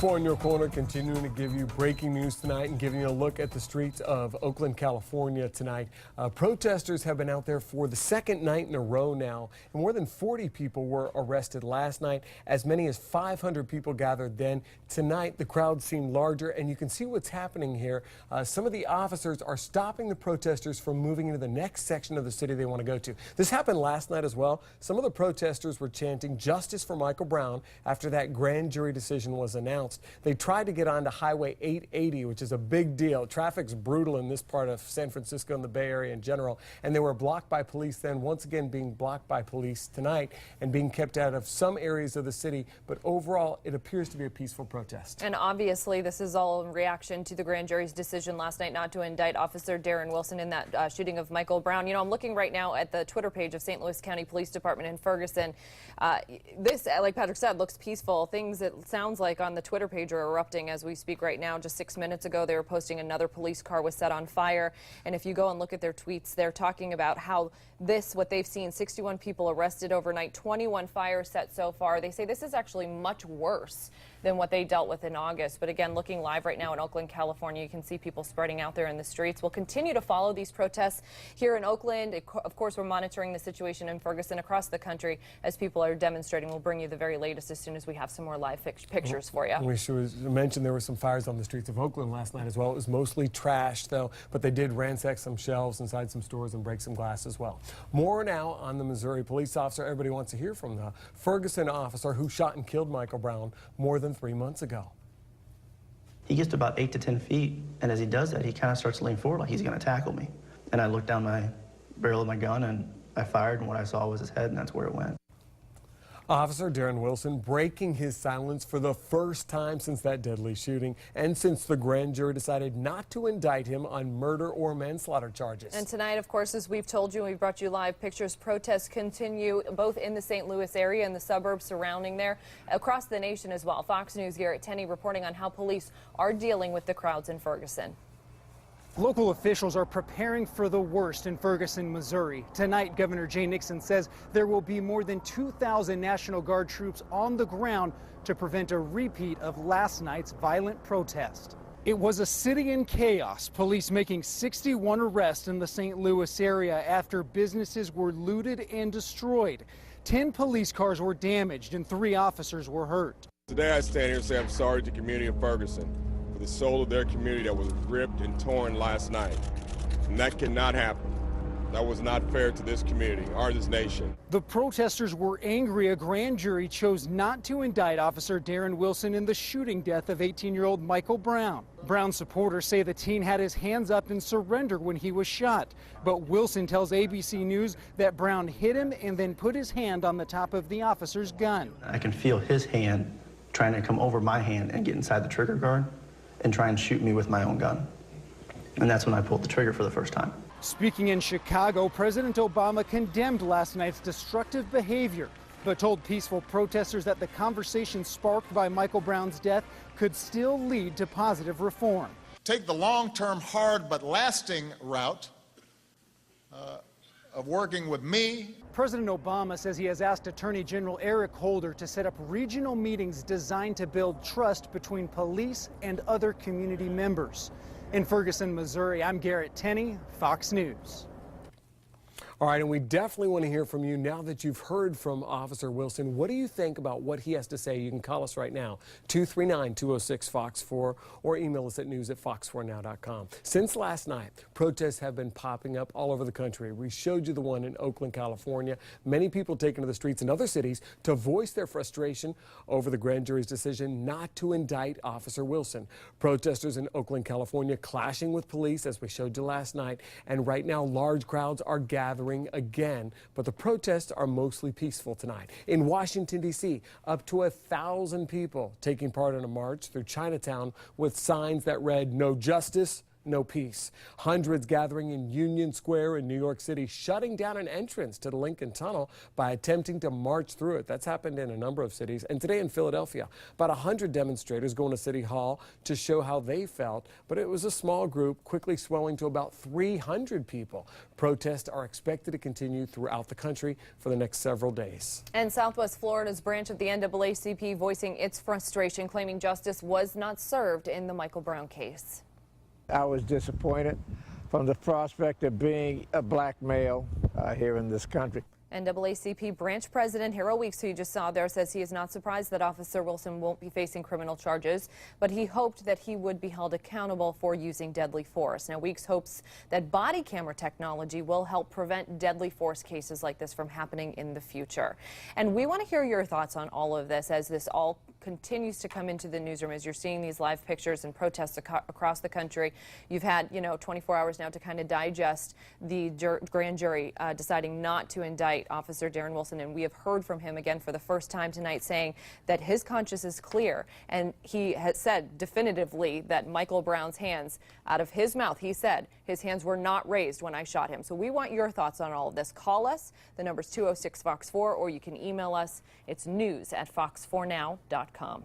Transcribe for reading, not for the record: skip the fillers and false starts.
Four in your corner, continuing to give you breaking news tonight and giving you a look at the streets of Oakland, California tonight. Protesters have been out there for the second night in a row now, and more than 40 people were arrested last night. As many as 500 people gathered then. Tonight, the crowd seemed larger, and you can see what's happening here. Some of the officers are stopping the protesters from moving into the next section of the city they want to go to. This happened last night as well. Some of the protesters were chanting justice for Michael Brown after that grand jury decision was announced. They tried to get onto Highway 880, which is a big deal. Traffic's brutal in this part of San Francisco and the Bay Area in general, and they were blocked by police then, once again being blocked by police tonight and being kept out of some areas of the city. But overall, it appears to be a peaceful protest. And obviously, this is all in reaction to the grand jury's decision last night not to indict Officer Darren Wilson in that shooting of Michael Brown. You know, I'm looking right now at the Twitter page of St. Louis County Police Department in Ferguson. This, like Patrick said, looks peaceful. Things, it sounds like, on the Twitter page are erupting as we speak right now. Just 6 minutes ago, they were posting another police car was set on fire. And if you go and look at their tweets, they're talking about how what they've seen, 61 people arrested overnight, 21 fires set so far. They say this is actually much worse than what they dealt with in August. But again, looking live right now in Oakland, California, you can see people spreading out there in the streets. We'll continue to follow these protests here in Oakland. Of course, we're monitoring the situation in Ferguson across the country as people are demonstrating. We'll bring you the very latest as soon as we have some more live pictures for you. We should mention there were some fires on the streets of Oakland last night as well. It was mostly trash, though, but they did ransack some shelves inside some stores and break some glass as well. More now on the Missouri police officer. Everybody wants to hear from the Ferguson officer who shot and killed Michael Brown more than 3 months ago. He gets to about 8 to 10 feet, and as he does that, he kind of starts to lean forward like he's going to tackle me. And I looked down my barrel of my gun, and I fired, and what I saw was his head, and that's where it went. Officer Darren Wilson breaking his silence for the first time since that deadly shooting and since the grand jury decided not to indict him on murder or manslaughter charges. And tonight, of course, as we've told you, we've brought you live pictures. Protests continue both in the St. Louis area and the suburbs surrounding there, across the nation as well. Fox News' Garrett Tenney reporting on how police are dealing with the crowds in Ferguson. Local officials are preparing for the worst in Ferguson, Missouri. Tonight, Governor Jay Nixon says there will be more than 2,000 National Guard troops on the ground to prevent a repeat of last night's violent protest. It was a city in chaos, police making 61 arrests in the St. Louis area after businesses were looted and destroyed. 10 police cars were damaged and 3 officers were hurt. Today I stand here and say I'm sorry to the community of Ferguson, the soul of their community that was ripped and torn last night. And that cannot happen. That was not fair to this community or this nation. The protesters were angry a grand jury chose not to indict Officer Darren Wilson in the shooting death of 18-year-old Michael Brown. Brown supporters say the teen had his hands up and surrendered when he was shot. But Wilson tells ABC News that Brown hit him and then put his hand on the top of the officer's gun. I can feel his hand trying to come over my hand and get inside the trigger guard and try and shoot me with my own gun. And that's when I pulled the trigger for the first time. Speaking in Chicago, President Obama condemned last night's destructive behavior, but told peaceful protesters that the conversation sparked by Michael Brown's death could still lead to positive reform. Take the long-term, hard but lasting route of working with me. President Obama says he has asked Attorney General Eric Holder to set up regional meetings designed to build trust between police and other community members. In Ferguson, Missouri, I'm Garrett Tenney, Fox News. All right, and we definitely want to hear from you now that you've heard from Officer Wilson. What do you think about what he has to say? You can call us right now, 239-206-FOX4, or email us at news@fox4now.com. Since last night, protests have been popping up all over the country. We showed you the one in Oakland, California. Many people taking to the streets in other cities to voice their frustration over the grand jury's decision not to indict Officer Wilson. Protesters in Oakland, California clashing with police, as we showed you last night, and right now large crowds are gathering again, but the protests are mostly peaceful tonight. In Washington, D.C., up to 1,000 people taking part in a march through Chinatown with signs that read, "No justice, no peace. Hundreds gathering in Union Square in New York City, shutting down an entrance to the Lincoln Tunnel by attempting to march through it. That's happened in a number of cities. And today in Philadelphia, about 100 demonstrators going to City Hall to show how they felt. But it was a small group, quickly swelling to about 300 people. Protests are expected to continue throughout the country for the next several days. And Southwest Florida's branch of the NAACP voicing its frustration, claiming justice was not served in the Michael Brown case. I was disappointed from the prospect of being a black male here in this country. NAACP branch president Harold Weeks, who you just saw there, says he is not surprised that Officer Wilson won't be facing criminal charges, but he hoped that he would be held accountable for using deadly force. Now, Weeks hopes that body camera technology will help prevent deadly force cases like this from happening in the future. And we want to hear your thoughts on all of this as this all continues to come into the newsroom, as you're seeing these live pictures and protests across the country. You've had, 24 hours now to kind of digest the grand jury deciding not to indict Officer Darren Wilson, and we have heard from him again for the first time tonight saying that his conscience is clear, and he has said definitively that Michael Brown's hands, out of his mouth, he said his hands were not raised when I shot him. So we want your thoughts on all of this. Call us. The number's 206-FOX-4, or you can email us. It's news@fox4now.com.